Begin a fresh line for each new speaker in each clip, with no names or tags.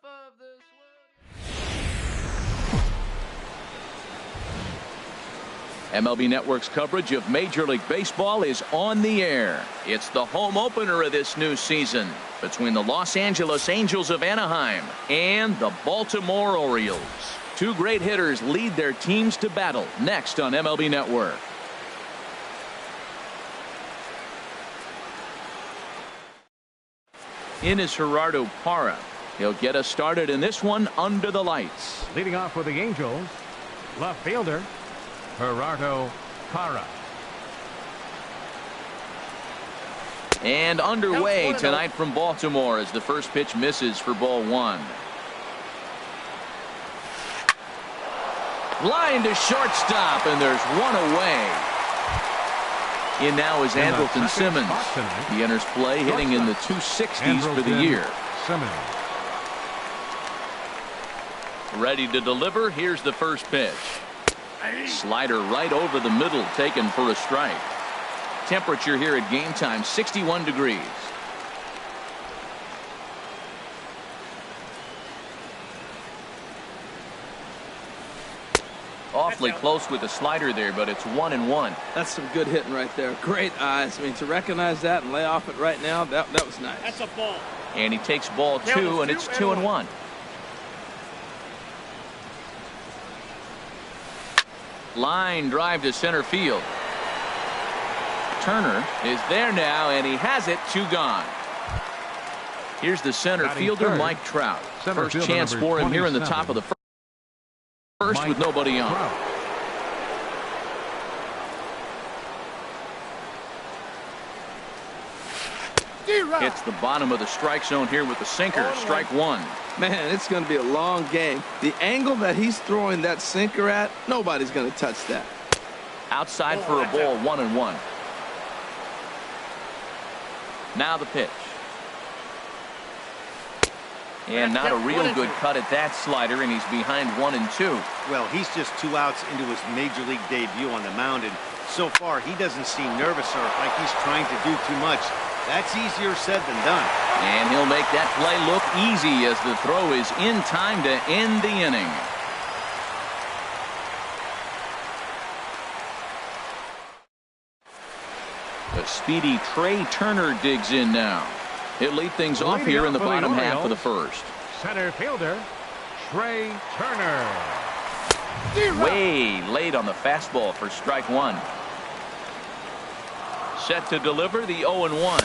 of this.
MLB Network's coverage of Major League Baseball is on the air. It's the home opener of this new season between the Los Angeles Angels of Anaheim and the Baltimore Orioles. Two great hitters lead their teams to battle next on MLB Network. In is Gerardo Parra. He'll get us started in this one under the lights.
Leading off for the Angels, left fielder Gerardo Parra.
And underway tonight from Baltimore as the first pitch misses for ball one. Line to shortstop, and there's one away. In now is Andrelton Simmons. He enters play hitting in the 260s for the year.
Simmons.
Ready to deliver. Here's the first pitch. Slider right over the middle, taken for a strike. Temperature here at game time 61 degrees. Awfully close with the slider there, but it's 1-1.
That's some good hitting right there. Great eyes. I mean, to recognize that and lay off it right now, that was nice.
That's a ball.
And he takes ball two, and it's 2-1. Line drive to center field. Turner is there now, and he has it. Two gone. Here's the center fielder, Mike Trout. First chance for him here in the top of the first with nobody on. Hits the bottom of the strike zone here with the sinker. Strike one.
Man, it's going to be a long game. The angle that he's throwing that sinker at, nobody's going to touch that.
Outside for a ball, 1-1. Now the pitch. And not a real good cut at that slider, and he's behind 1-2.
Well, he's just 2 outs into his major league debut on the mound, and so far he doesn't seem nervous or like he's trying to do too much. That's easier said than done.
And he'll make that play look easy as the throw is in time to end the inning. The speedy Trey Turner digs in now. He'll lead things off here in the bottom half of the first.
Center fielder Trey Turner.
Way late on the fastball for strike one. Set to deliver the 0-1.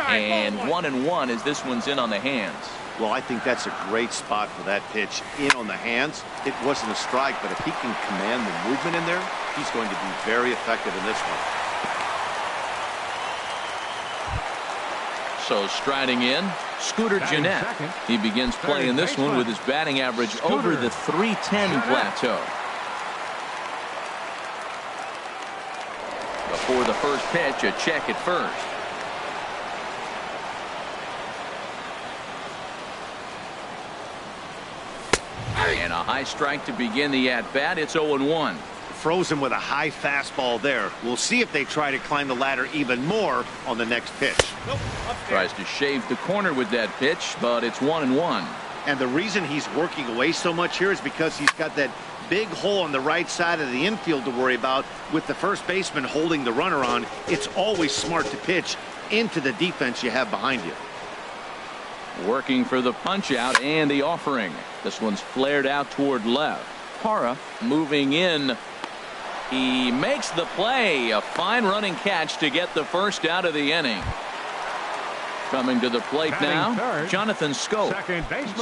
And 1-1 as this one's in on the hands.
Well, I think that's a great spot for that pitch. In on the hands. It wasn't a strike, but if he can command the movement in there, he's going to be very effective in this one.
So striding in, Scooter Gennett. He begins play in this one with his batting average over the .310 plateau. Before the first pitch, a check at first. And a high strike to begin the at-bat. It's 0-1.
Frozen with a high fastball there. We'll see if they try to climb the ladder even more on the next pitch.
Tries to shave the corner with that pitch, but it's 1-1.
And the reason he's working away so much here is because he's got that big hole on the right side of the infield to worry about with the first baseman holding the runner on. It's always smart to pitch into the defense you have behind you.
Working for the punch out and the offering. This one's flared out toward left. Parra moving in. He makes the play. A fine running catch to get the first out of the inning. Coming to the plate now, Jonathan Schoop.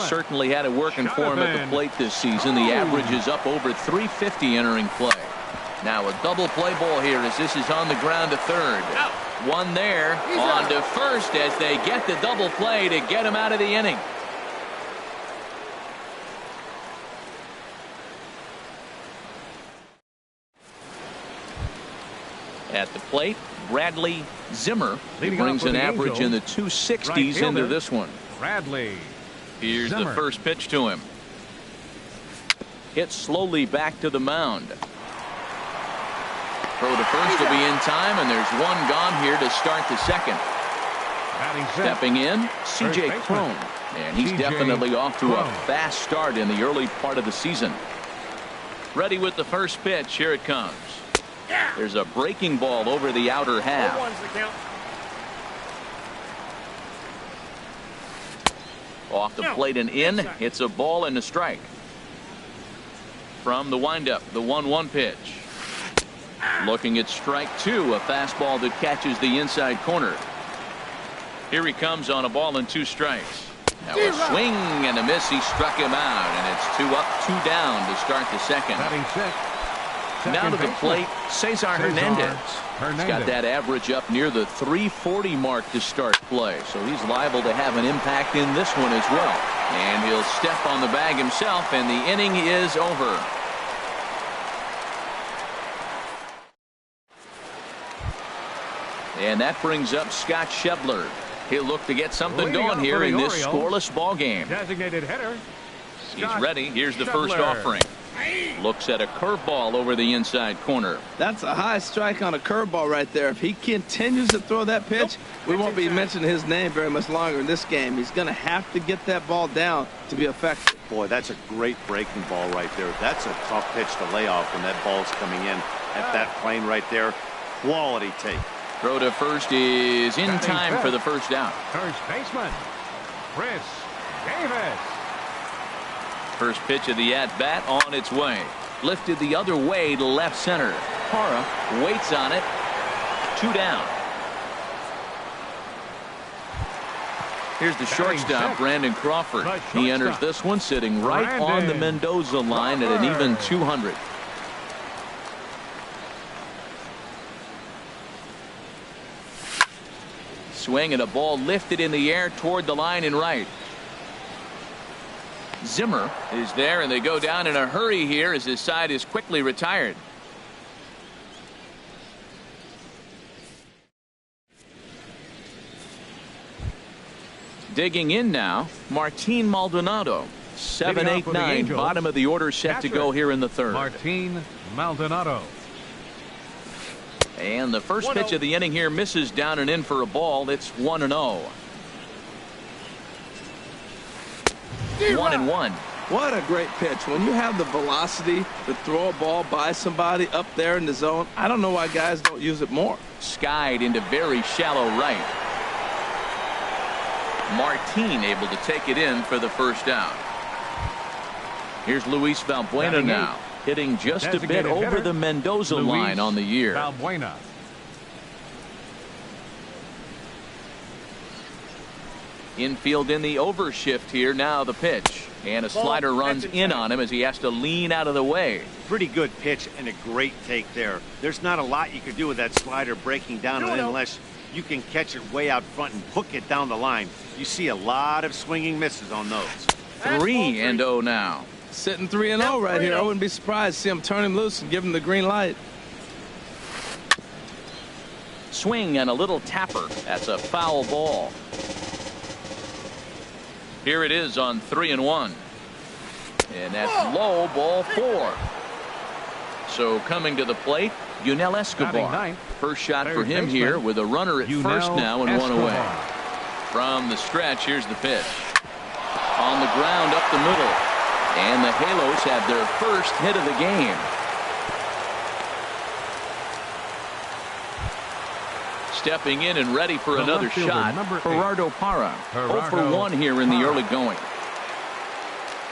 Certainly had it working for him at the plate this season. The average is up over .350 entering play. Now a double play ball here as this is on the ground to third. One there, on to first as they get the double play to get him out of the inning. At the plate, Bradley Zimmer. He brings an average in the 260s into this one.
Bradley.
Here's the first pitch to him. Hit slowly back to the mound. Throw to first will be in time, and there's one gone here to start the second. Stepping in, C.J. Cron. And he's definitely off to a fast start in the early part of the season. Ready with the first pitch. Here it comes. There's a breaking ball over the outer half. Off the plate and in. It's a ball and a strike. From the windup, the 1-1 pitch. Looking at strike two, a fastball that catches the inside corner. Here he comes on a ball and 2 strikes. Now a swing and a miss. He struck him out, and it's 2 up, 2 down to start the second. Now to the plate, Cesar Hernandez. He's got that average up near the 340 mark to start play, so he's liable to have an impact in this one as well. And he'll step on the bag himself, and the inning is over. And that brings up Scott Schebler. He'll look to get something going here in this scoreless ball game.
Designated hitter.
He's ready. Here's the first offering. Looks at a curveball over the inside corner.
That's a high strike on a curveball right there. If he continues to throw that pitch, we won't be mentioning his name very much longer in this game. He's going to have to get that ball down to be effective.
Boy, that's a great breaking ball right there. That's a tough pitch to lay off when that ball's coming in at that plane right there. Quality take.
Throw to first is in time for the first out.
First baseman, Chris Davis.
First pitch of the at-bat on its way. Lifted the other way to left center. Parra waits on it. 2 down. Here's the shortstop, Brandon Crawford. He enters this one sitting right on the Mendoza line at an even 200. Swing and a ball lifted in the air toward the line and right. Zimmer is there, and they go down in a hurry here as his side is quickly retired. Digging in now, Martin Maldonado. 7, 8, 9, bottom of the order set to go here in the third.
Martin Maldonado.
And the first pitch of the inning here misses down and in for a ball. It's 1-0. 1-1.
What a great pitch. When you have the velocity to throw a ball by somebody up there in the zone, I don't know why guys don't use it more.
Skied into very shallow right. Martin able to take it in for the first out. Here's Luis Valbuena now, hitting just a bit over the Mendoza line on the year.
Valbuena.
Infield in the overshift here. Now the pitch. And a slider runs in on him as he has to lean out of the way.
Pretty good pitch and a great take there. There's not a lot you could do with that slider breaking down unless you can catch it way out front and hook it down the line. You see a lot of swinging misses on those.
3-0 now.
Sitting 3-0 right here. I wouldn't be surprised to see him turn him loose and give him the green light.
Swing and a little tapper. That's a foul ball. Here it is on 3-1. And that's low, ball 4. So coming to the plate, Yunel Escobar. First shot for him here with a runner at first now and 1 away. From the stretch, here's the pitch. On the ground up the middle. And the Halos have their first hit of the game. Stepping in and ready for another shot, Gerardo Parra. 0 for 1 here in the early going.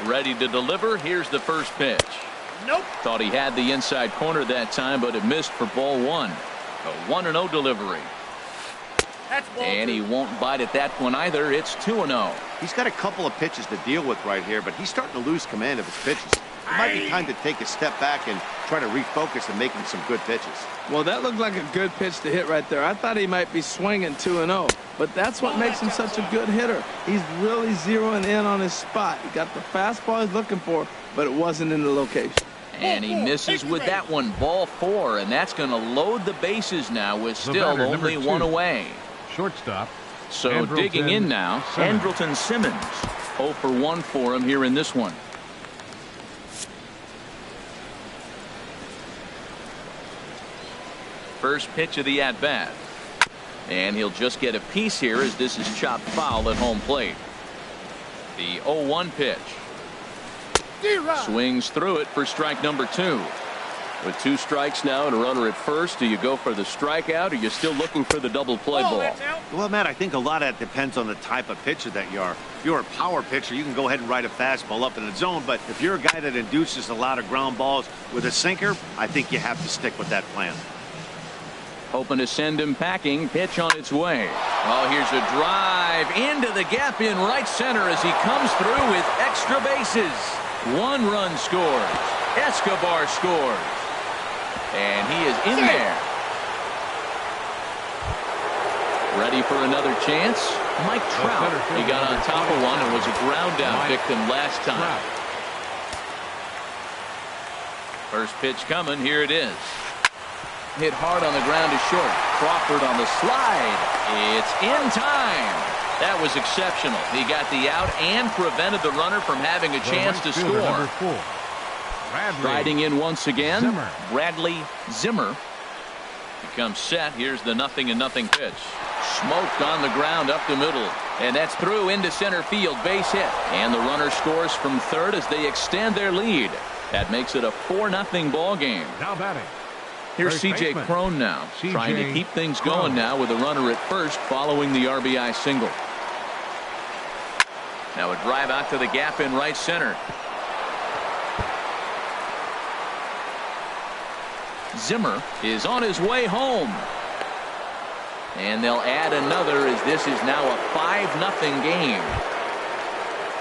Ready to deliver. Here's the first pitch.
Nope.
Thought he had the inside corner that time, but it missed for ball 1. A 1-0 delivery. And he won't bite at that one either. It's 2-0.
He's got a couple of pitches to deal with right here, but he's starting to lose command of his pitches. It might be time to take a step back and try to refocus and making some good pitches.
Well, that looked like a good pitch to hit right there. I thought he might be swinging 2-0, but that's what makes him such a good hitter. He's really zeroing in on his spot. He got the fastball he's looking for, but it wasn't in the location.
And he misses with that one. Ball 4, and that's going to load the bases now with still only 1 away.
Shortstop.
So digging in now, Andrelton Simmons. 0 for 1 for him here in this one. First pitch of the at-bat. And he'll just get a piece here as this is chopped foul at home plate. The 0-1 pitch. Swings through it for strike number 2.
With 2 strikes now and a runner at first, do you go for the strikeout or are you still looking for the double play ball?
Well, Matt, I think a lot of that depends on the type of pitcher that you are. If you're a power pitcher, you can go ahead and ride a fastball up in the zone. But if you're a guy that induces a lot of ground balls with a sinker, I think you have to stick with that plan.
Hoping to send him packing. Pitch on its way. Oh, here's a drive into the gap in right center as he comes through with extra bases. 1 run scores. Escobar scores. And he is in there. Ready for another chance. Mike Trout. He got on top of one and was a ground down victim last time. First pitch coming. Here it is. Hit hard on the ground to short. Crawford on the slide. It's in time. That was exceptional. He got the out and prevented the runner from having a chance to score. Riding in once again, Bradley Zimmer becomes set. Here's the 0-0 pitch. Smoked on the ground up the middle. And that's through into center field. Base hit. And the runner scores from third as they extend their lead. That makes it a 4-0 ball game.
Now batting.
Here's C.J. Cron now, trying to keep things going now with a runner at first following the RBI single. Now a drive out to the gap in right center. Zimmer is on his way home. And they'll add another as this is now a 5-0 game.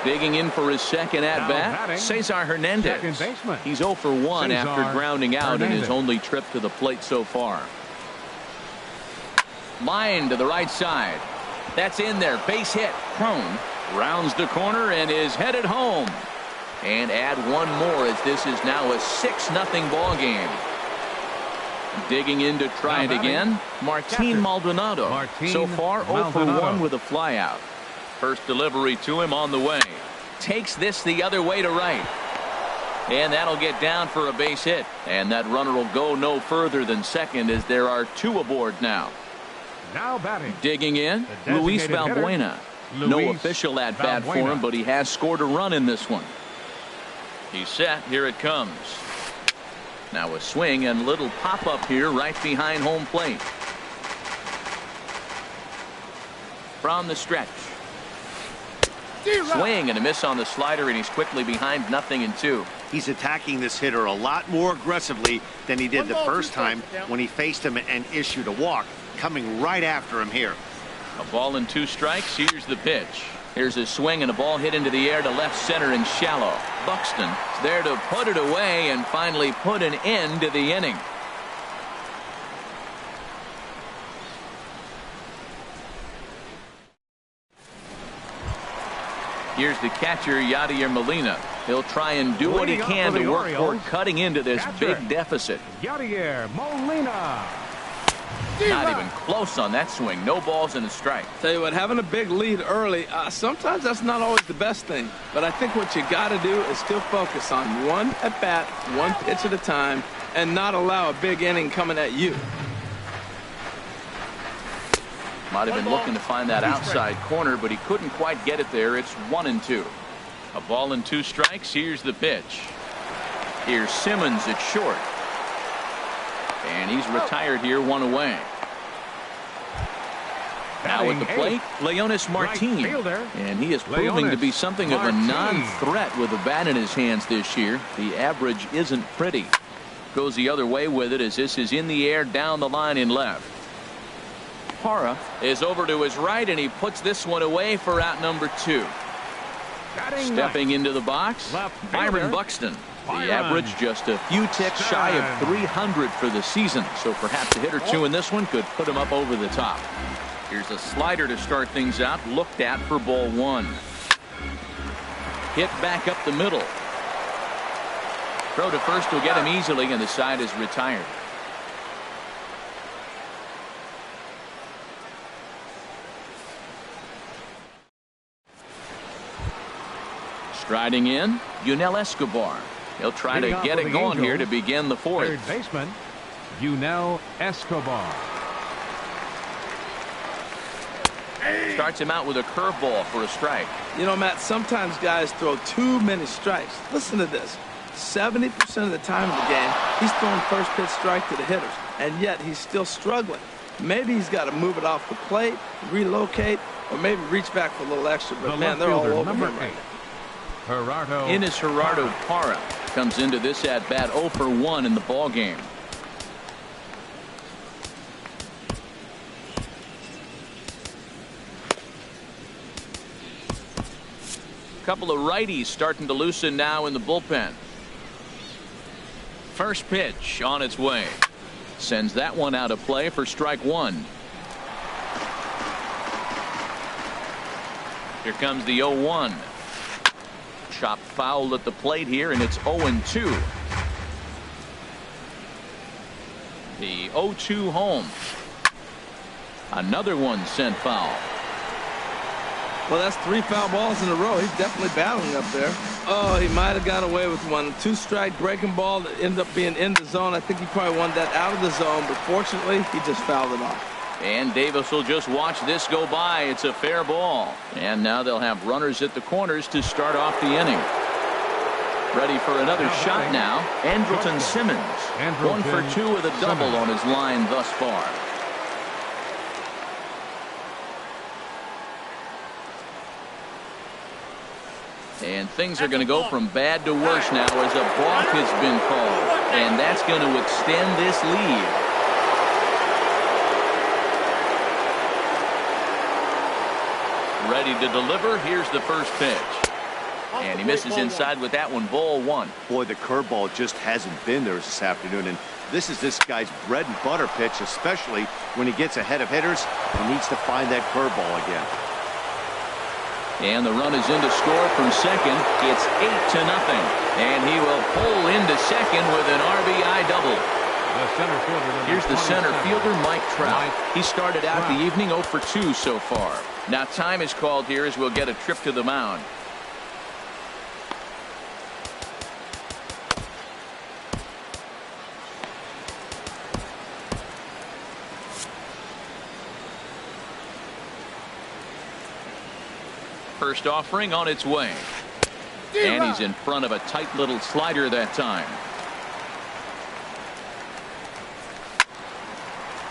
Digging in for his second at-bat, Cesar Hernandez. He's 0 for 1 after grounding out in his only trip to the plate so far. Line to the right side. That's in there. Base hit. Cron rounds the corner and is headed home. And add one more as this is now a 6-0 ball game. Digging in to try it again, Martin Maldonado. So far 0 for 1 with a flyout. First delivery to him on the way. Takes this the other way to right. And that'll get down for a base hit. And that runner will go no further than second as there are 2 aboard now.
Now batting.
Digging in, Luis Valbuena. No official at bat for him, but he has scored a run in this one. He's set. Here it comes. Now a swing and little pop up here right behind home plate. From the stretch. Swing and a miss on the slider, and he's quickly behind 0-2.
He's attacking this hitter a lot more aggressively than he did the first time when he faced him and issued a walk. Coming right after him here.
A ball and 2 strikes. Here's the pitch. Here's a swing and a ball hit into the air to left center and shallow. Buxton is there to put it away and finally put an end to the inning. Here's the catcher, Yadier Molina. He'll try and do what he can to work toward cutting into this big deficit.
Yadier Molina.
Not even close on that swing. No balls and a strike.
Tell you what, having a big lead early, sometimes that's not always the best thing. But I think what you got to do is still focus on one at bat, one pitch at a time, and not allow a big inning coming at you.
Might have been looking to find that outside corner, but he couldn't quite get it there. It's 1-2. A ball and 2 strikes. Here's the pitch. Here's Simmons at short. And he's retired here, 1 away. Now at the plate, Leonis Martin. And he is proving to be something of a non-threat with a bat in his hands this year. The average isn't pretty. Goes the other way with it as this is in the air down the line in left. Parra is over to his right, and he puts this one away for out number 2. Stepping into the box, Byron Buxton. The average just a few ticks shy of 300 for the season, so perhaps a hit or 2 in this one could put him up over the top. Here's a slider to start things out, looked at for ball 1. Hit back up the middle. Throw to first will get him easily, and the side is retired. Striding in, Yunel Escobar. He'll try to get it going here to begin the 4th.
Third baseman, Yunel Escobar.
Starts him out with a curveball for a strike.
You know, Matt, sometimes guys throw too many strikes. Listen to this. 70% of the time in the game, he's throwing first pitch strike to the hitters, and yet he's still struggling. Maybe he's got to move it off the plate, relocate, or maybe reach back for a little extra. But, man, they're all over him right now.
Innis Gerardo Parra comes into this at-bat 0 for 1 in the ball game. Couple of righties starting to loosen now in the bullpen. First pitch on its way. Sends that one out of play for strike one. Here comes the 0-1. Chopped foul at the plate here, and it's 0-2. The 0-2 home. Another one sent foul.
Well, that's 3 foul balls in a row. He's definitely battling up there. Oh, he might have got away with one. 2-strike breaking ball that ended up being in the zone. I think he probably wanted that out of the zone, but fortunately, he just fouled it off.
And Davis will just watch this go by. It's a fair ball. And now they'll have runners at the corners to start off the inning. Ready for another shot now. Andrelton Simmons. 1 for 2 with a double on his line thus far. And things are going to go from bad to worse now as a balk has been called. And that's going to extend this lead. Ready to deliver. Here's the first pitch. And he misses inside with that one. Ball one.
Boy, the curveball just hasn't been there this afternoon. And this is this guy's bread and butter pitch, especially when he gets ahead of hitters and needs to find that curveball again.
And the run is in to score from second. It's 8-0. And he will pull into second with an RBI double. Here's the center fielder, Mike Trout. He started out the evening 0 for 2 so far. Now time is called here as we'll get a trip to the mound. First offering on its way. And he's in front of a tight little slider that time.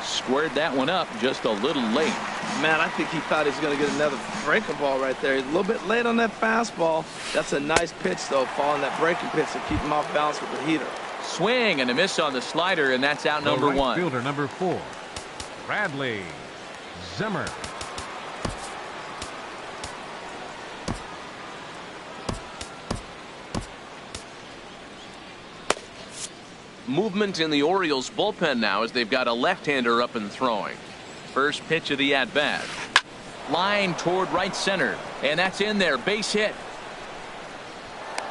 Squared that one up just a little late.
Man, I think he thought he was going to get another breaking ball right there. He's a little bit late on that fastball. That's a nice pitch, though, following that breaking pitch to keep him off balance with the heater.
Swing and a miss on the slider, and that's out number one.
Fielder number 4, Bradley Zimmer.
Movement in the Orioles bullpen now as they've got a left-hander up and throwing. First pitch of the at-bat. Line toward right center. And that's in there. Base hit.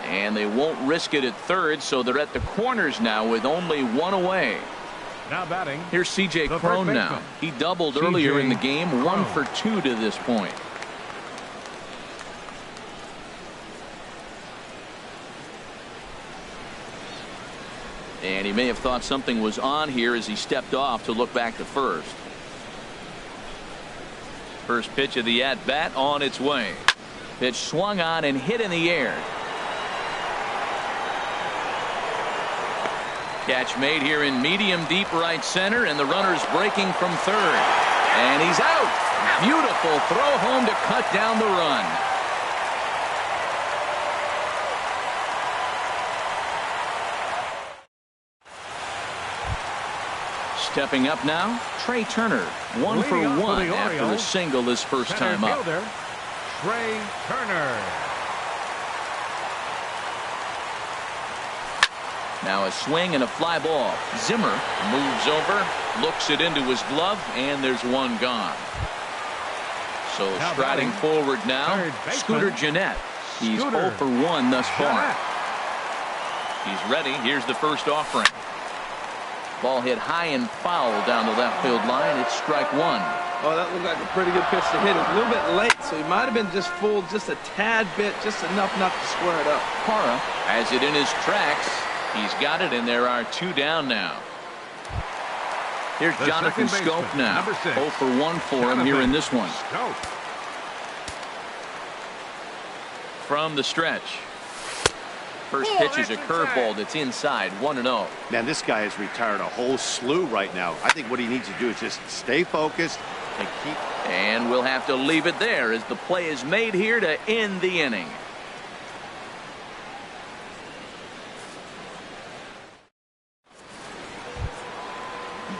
And they won't risk it at third, so they're at the corners now with only one away.
Now batting.
Here's C.J. Cron now. He doubled earlier in the game. 1 for 2 to this point. And he may have thought something was on here as he stepped off to look back to first. First pitch of the at-bat on its way. Pitch swung on and hit in the air. Catch made here in medium deep right center, and the runner's breaking from third. And he's out. Beautiful throw home to cut down the run. Stepping up now, Trey Turner. 1 for 1 after a single his first time up.
Trey Turner.
Now a swing and a fly ball. Zimmer moves over, looks it into his glove, and there's one gone. So striding forward now, Scooter Gennett. He's 0 for 1 thus far. He's ready. Here's the first offering. Ball hit high and foul down the left field line. It's strike one.
Oh, that looked like a pretty good pitch to hit. It was a little bit late, so he might have been just fooled just a tad bit, just enough not to square it up.
Parra has it in his tracks. He's got it, and there are 2 down now. Here's
The
Jonathan
second
Scope
baseman,
now.
number 6.
0 for 1 for him here in this one.
Scope.
From the stretch. First pitch is a curveball that's inside, 1-0.
Man, this guy has retired a whole slew right now. I think what he needs to do is just stay focused and keep.
And we'll have to leave it there as the play is made here to end the inning.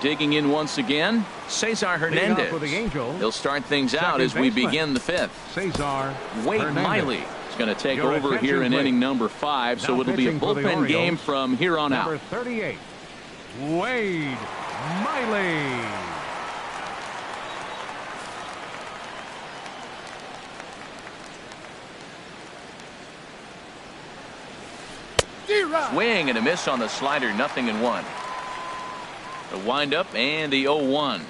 Digging in once again, Cesar Hernandez.
For the Angels,
He'll start things out
second
as we
baseman,
begin the 5th.
Cesar
Wade
Hernandez.
Miley is going to take
Your
over here in
attention,
inning
please.
number 5, so
Now
it'll be a
pitching for the
bullpen
Orioles,
game from here on
Number
out.
38, Wade Miley.
Swing and a miss on the slider, 0-1. The windup and the 0-1.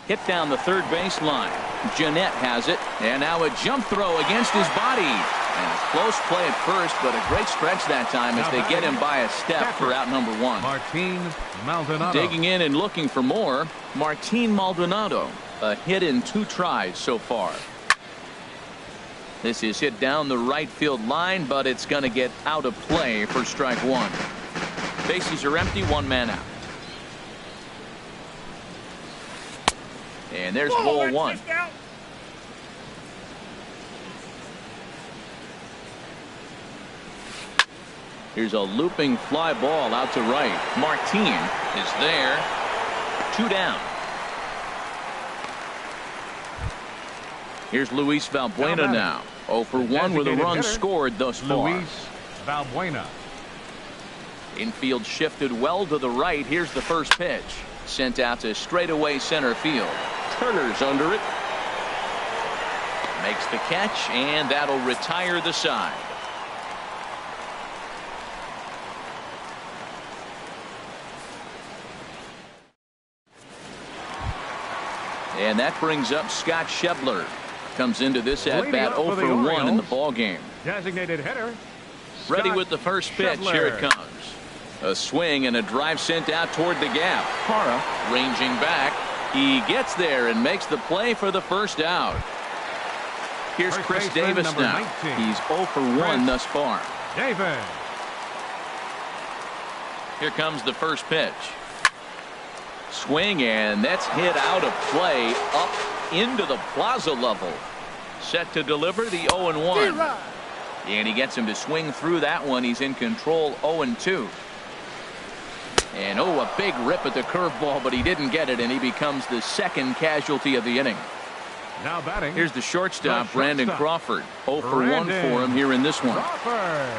Hit down the third baseline. Jeanette has it, and now a jump throw against his body. And a close play at first, but a great stretch that time as they get him by a step for out number 1.
Martin Maldonado.
Digging in and looking for more, Martin Maldonado. A hit in 2 tries so far. This is hit down the right field line, but it's going to get out of play for strike 1. Bases are empty, 1 man out. And there's ball 1. Here's a looping fly ball out to right. Martin is there. 2 down. Here's Luis Valbuena now. 0 for 1 with a run scored thus far.
Luis Valbuena.
Infield shifted well to the right. Here's the first pitch. Sent out to straightaway center field. Turner's under it. Makes the catch, and that'll retire the side. And that brings up Scott Schebler. Comes into this at bat 0 for 1 in the ball game.
Designated hitter.
Ready
Scott
with the first pitch.
Schebler.
Here it comes. A swing and a drive sent out toward the gap. Parra ranging back. He gets there and makes the play for the first out. Here's
First
Chris
baseman,
Davis
number
now.
19.
He's 0 for 1 thus far.
Davis.
Here comes the first pitch. Swing, and that's hit out of play up into the plaza level. Set to deliver the 0-1. And he gets him to swing through that one. He's in control, 0-2. And a big rip at the curveball, but he didn't get it, and he becomes the second casualty of the inning.
Now batting.
Here's the shortstop, Brandon Crawford. 0 for 1 for him here in this one.
Crawford.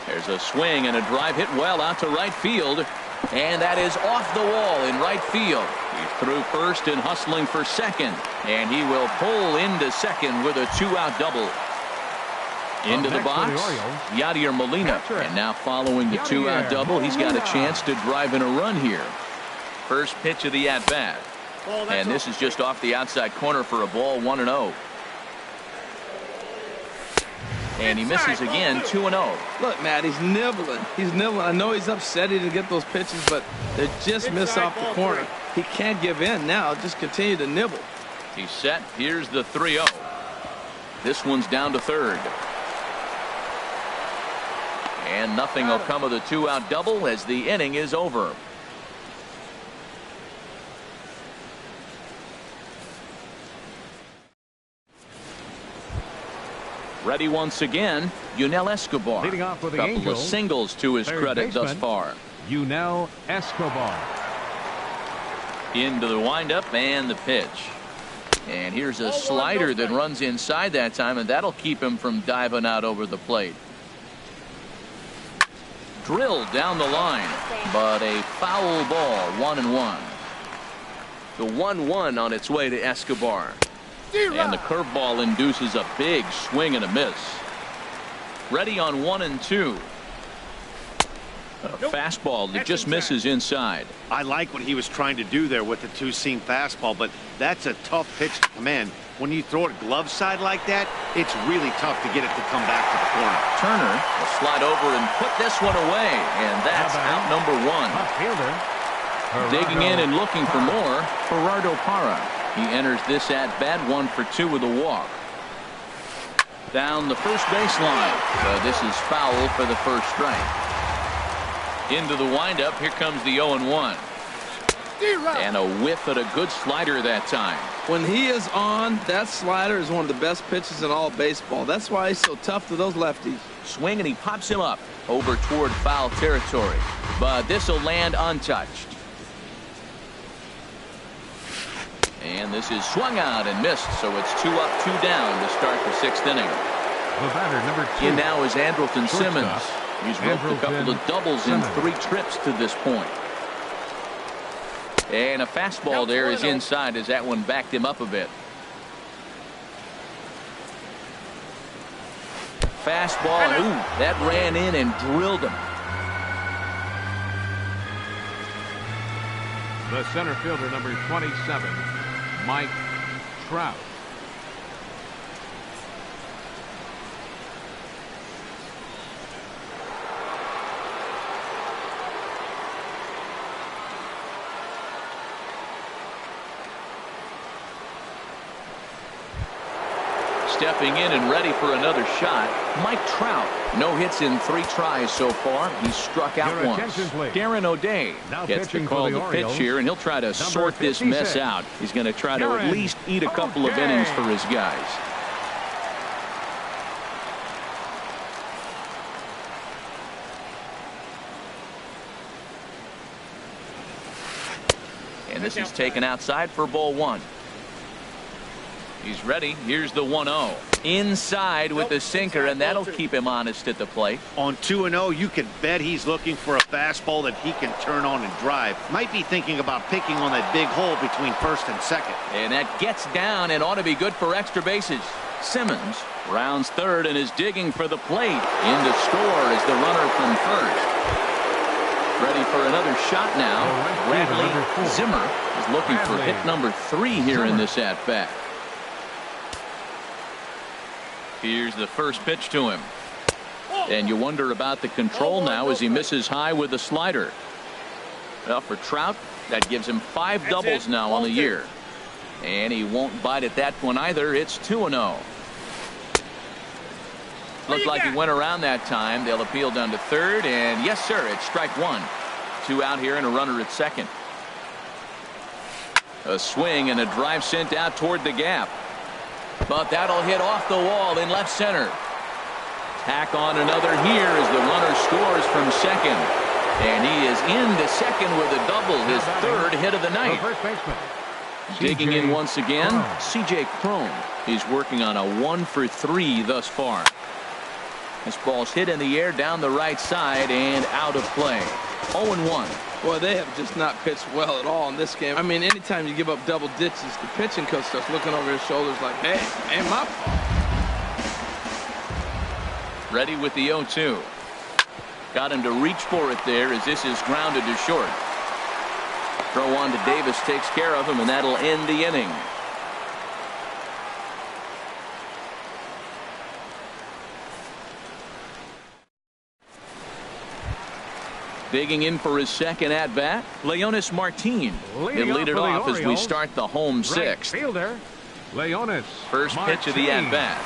There's a swing and a drive hit well out to right field. And that is off the wall in right field. He's through first and hustling for second. And he will pull into second with a 2-out double. Into the box, Yadier Molina. And now following the 2-out double, he's got a chance to drive in a run here. First pitch of the at-bat. And this is just off the outside corner for a ball, 1-0. And he misses again, 2-0.
Look, Matt, he's nibbling. He's nibbling. I know he's upset he didn't get those pitches, but they just miss off the corner. He can't give in now. Just continue to nibble.
He's set. Here's the 3-0. This one's down to third. And nothing will come of the 2-out double as the inning is over. Ready once again, Yunel Escobar.
Leading off with the
Couple
Angels,
of singles to his
third
credit thus
baseman,
far.
Yunel Escobar.
Into the windup and the pitch. And here's a slider that runs inside that time, and that'll keep him from diving out over the plate. Drilled down the line, but a foul ball, 1-1. The 1-1 on its way to Escobar. And the curveball induces a big swing and a miss. Ready on 1-2. A fastball that just misses inside.
I like what he was trying to do there with the 2-seam fastball, but that's a tough pitch to command. When you throw it glove side like that, it's really tough to get it to come back to the corner.
Turner will slide over and put this one away, and that's out number 1.
Left fielder
Digging in and looking for more, Gerardo Parra. He enters this at bat 1 for 2 with a walk. Down the first baseline. So this is foul for the first strike. Into the windup. Here comes the 0-1. And a whiff at a good slider that time.
When he is on, that slider is one of the best pitches in all baseball. That's why he's so tough to those lefties.
Swing, and he pops him up over toward foul territory. But this will land untouched. And this is swung out and missed, so it's 2 up, 2 down to start the 6th inning.
The batter, number 2.
In now is Andrelton Simmons. He's roped a couple of doubles in 3 trips to this point. And a fastball there is inside as that one backed him up a bit. Fastball, and ooh, that ran in and drilled him.
The center fielder, number 27, Mike Trout.
Stepping in and ready for another shot, Mike Trout. No hits in 3 tries so far. He's struck out
Your
once.
attention, please.
Darren O'Day
Now
gets the
pitching
call
for
to
the
pitch
Orioles,
here, and he'll try to sort this
56.
mess out. He's going to try to at
Darren
least eat a couple of
O'Day.
innings for his guys. And this is taken outside for ball 1. He's ready. Here's the 1-0. Inside with the sinker, and that'll keep him honest at the plate.
On 2-0, you can bet he's looking for a fastball that he can turn on and drive. Might be thinking about picking on that big hole between first and second.
And that gets down and ought to be good for extra bases. Simmons rounds third and is digging for the plate. In to score is the runner from first. Ready for another shot now. Bradley Zimmer is looking for hit number 3 here in this at-bat. Here's the first pitch to him. And you wonder about the control now as he misses high with the slider. Well, for Trout, that gives him 5 doubles now on the year. And he won't bite at that one either. It's 2-0. Looked like he went around that time. They'll appeal down to third. And yes, sir, it's strike 1. 2 out here and a runner at second. A swing and a drive sent out toward the gap. But that'll hit off the wall in left center. Tack on another here as the runner scores from second. And he is into second with a double, his 3rd hit of the night. Digging in once again, C.J. Cron. He's working on a 1 for 3 thus far. This ball's hit in the air down the right side and out of play. 0-1.
Boy, they have just not pitched well at all in this game. I mean, anytime you give up double ditches, the pitching coach starts looking over his shoulders like, hey, ain't my fault.
Ready with the 0-2. Got him to reach for it there as this is grounded to short. Throw on to Davis takes care of him, and that'll end the inning. Digging in for his second at-bat, Leonis Martin. He'll lead it off as we start the home 6th.
Fielder, Leonis
First pitch of the at-bat.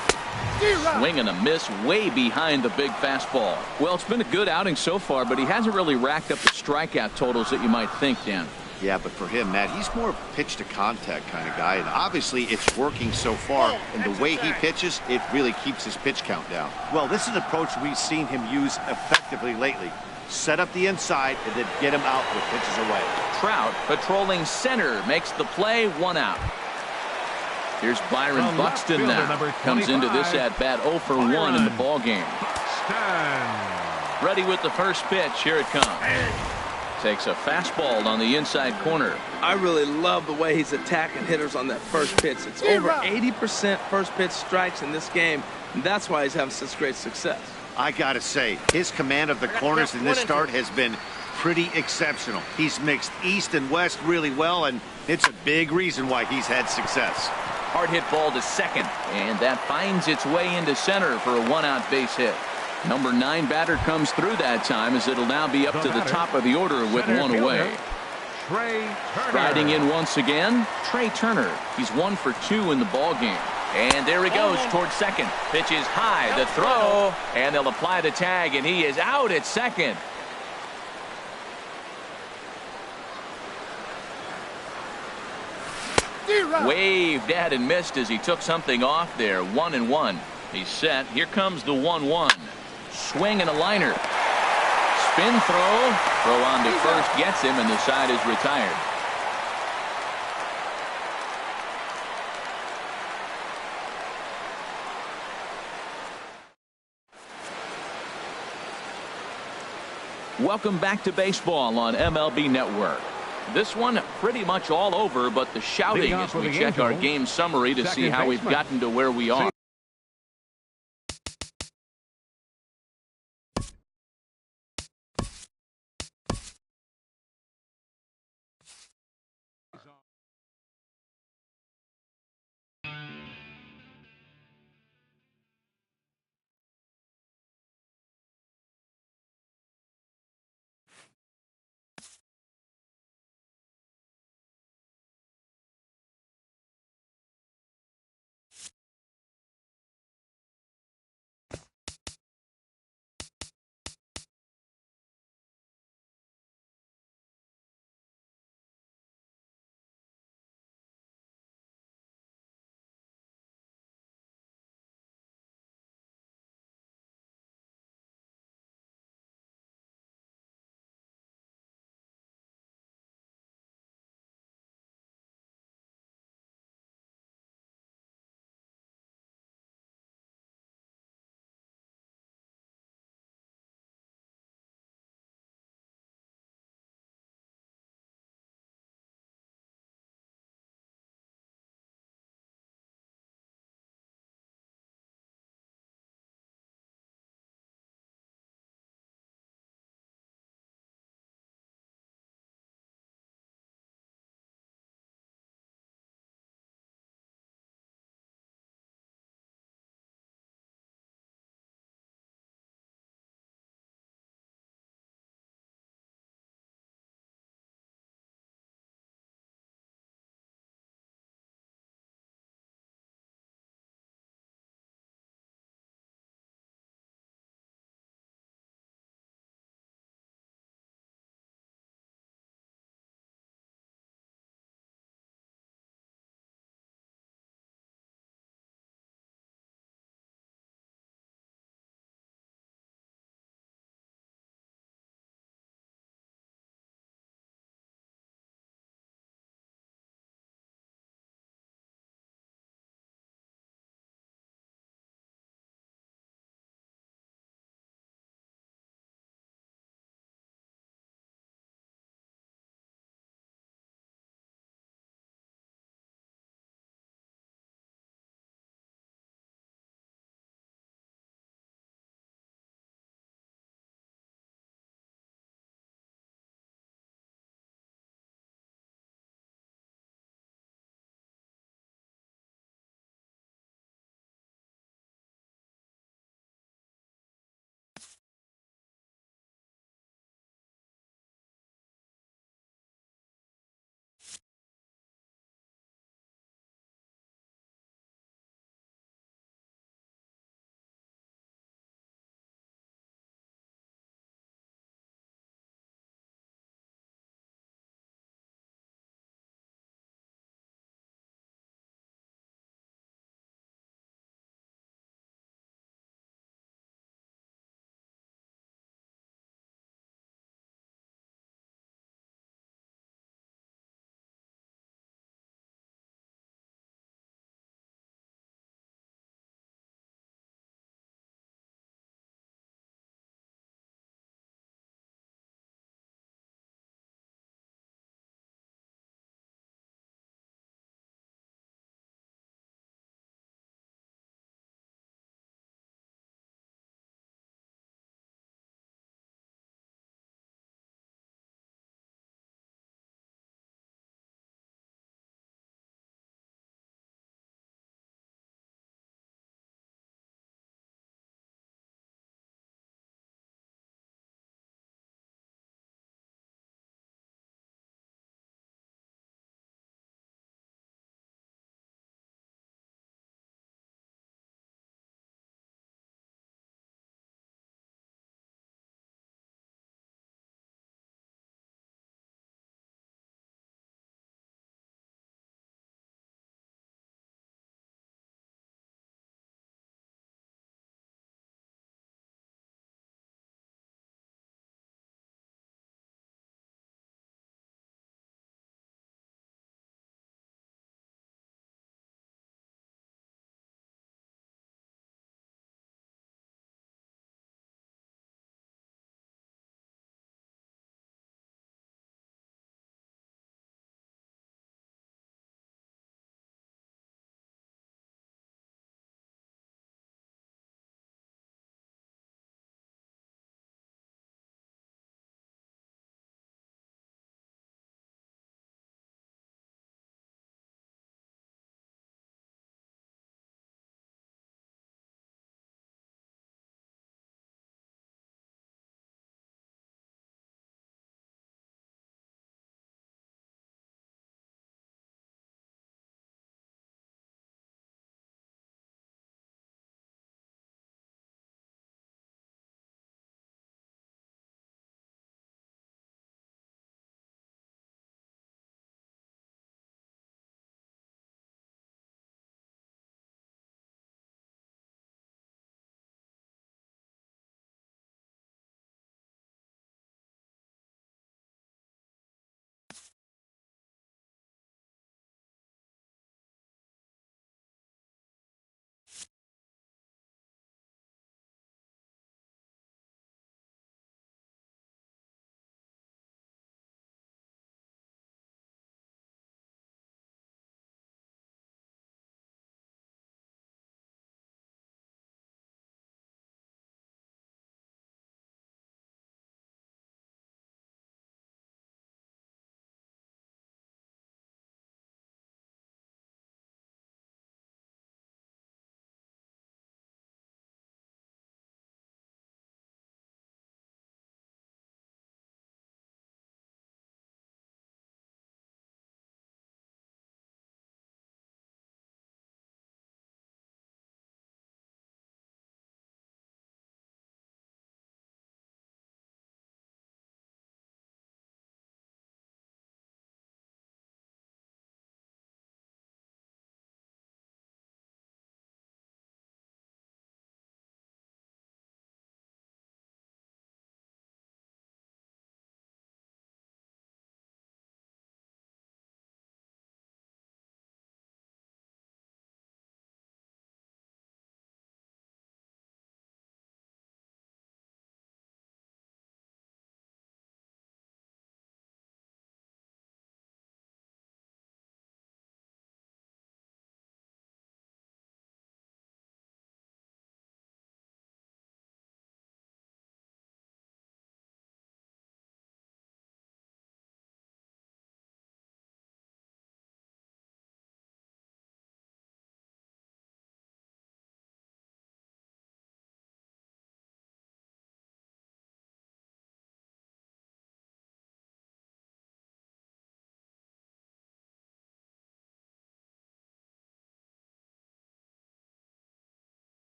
Swing and a miss way behind the big fastball. Well, it's been a good outing so far, but he hasn't really racked up the strikeout totals that you might think, Dan.
Yeah, but for him, Matt, he's more of a pitch-to-contact kind of guy, and obviously it's working so far, and the way he pitches, it really keeps his pitch count down. Well, this is an approach we've seen him use effectively lately. Set up the inside and then get him out with pitches away.
Trout patrolling center makes the play, 1 out. Here's Byron Buxton now. Comes into this at-bat 0 for 1 in the ballgame. Ready with the first pitch. Here it comes. Takes a fastball on the inside corner.
I really love the way he's attacking hitters on that first pitch. It's over 80% first pitch strikes in this game, and that's why he's having such great success.
I gotta say, his command of the corners in this start has been pretty exceptional. He's mixed east and west really well, and it's a big reason why he's had success.
Hard hit ball to second, and that finds its way into center for a 1-out base hit. Number 9 batter comes through that time as it'll now be up to the top of the order with 1 away.
Trey Turner.
Riding in once again, Trey Turner. He's 1 for 2 in the ball game. And there he goes towards second. Pitches high, the throw, and they'll apply the tag, and he is out at second. Waved at and missed as he took something off there. 1-1. He's set. Here comes the 1-1. Swing and a liner. Spin throw. Throw on to first gets him, and the side is retired. Welcome back to baseball on MLB Network. This one pretty much all over, but the shouting as we check our game summary to see how we've gotten to where we are.